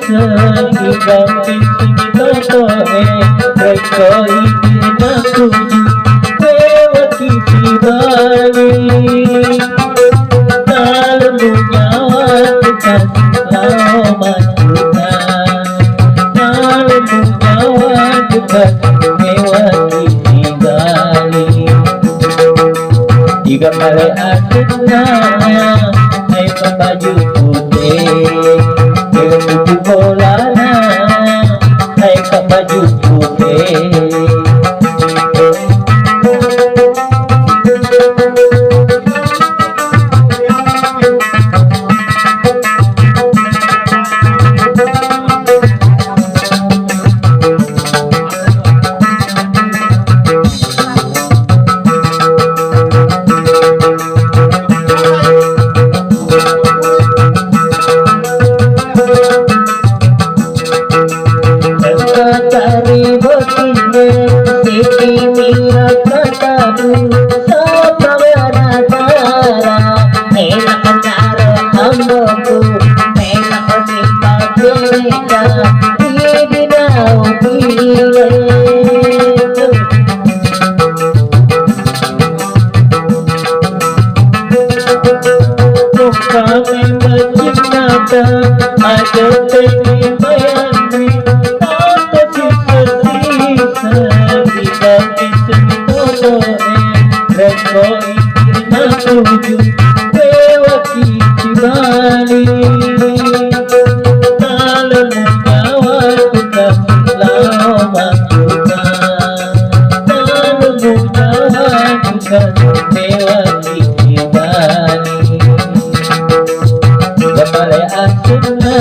sehingga pising totoe mereka ingin aku lewat kisi bali dalam nyawa Tuhan lama Tuhan dalam nyawa Tuhan lewat kisi bali jika kali akhirnya naik ke baju putih dengan baju bolana naik ke baju putih kami menciptakan ada pengen bayangin apa sisa-sisa di kaki semitotoe mereka ingin aku lewat kisi bali dalam nyawa Tuhan lama Tuhan dalam nyawa Tuhan lewat kisi bali kepala akhirnya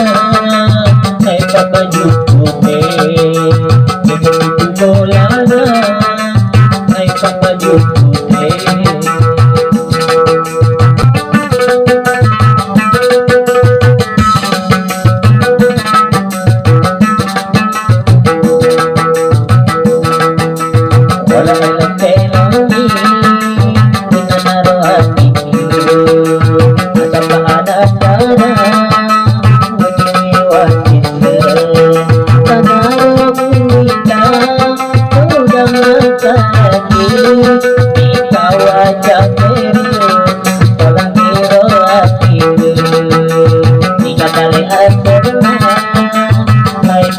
naik ke baju putih dengan baju bolana naik ke baju putih wala alam peloni kita naruh hati ada paana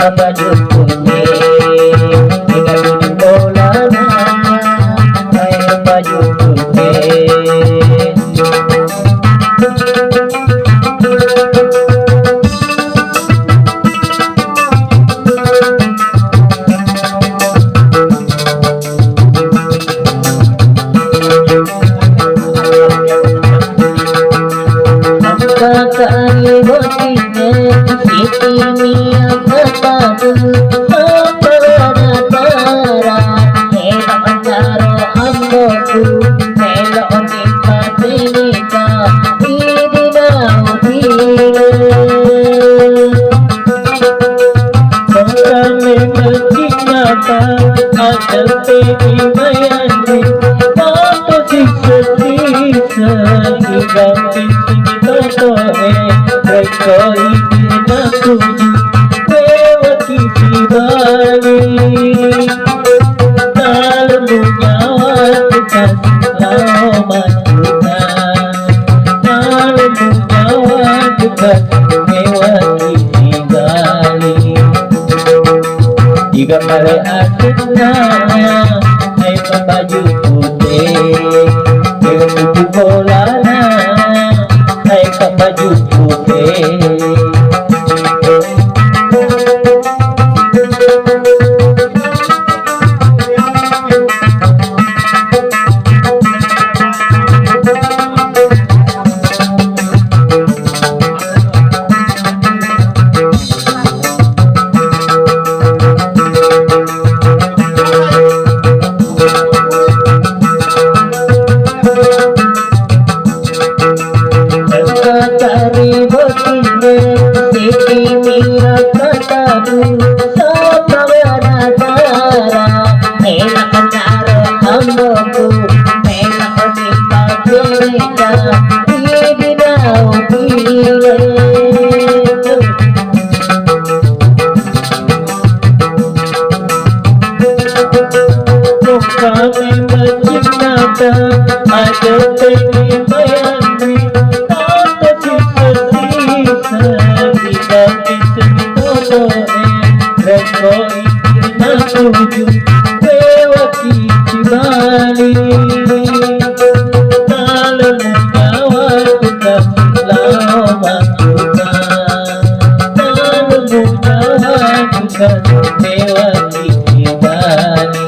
baju putih dengan baju bolana naik baju putih kakak botinya iti mia kepadu memperadara elok antara amboku elok kita tinika idinau pile kami menciptakan ada pengen bayangin apa sisa-sisa hingga pising totoe mereka ingin aku lewat kisi bali dalam nyawa Tuhan lama Tuhan dalam nyawa Tuhan lewat kisi bali jika kali akhirnya naik ke baju putih dengan baju bolana naik ke baju putih Reko ina tuju Bewaki cibali Malam nyawa kita lama kita Malam nyawa kita Bewaki cibali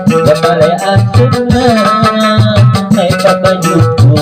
Kepala asuna Hai papa juku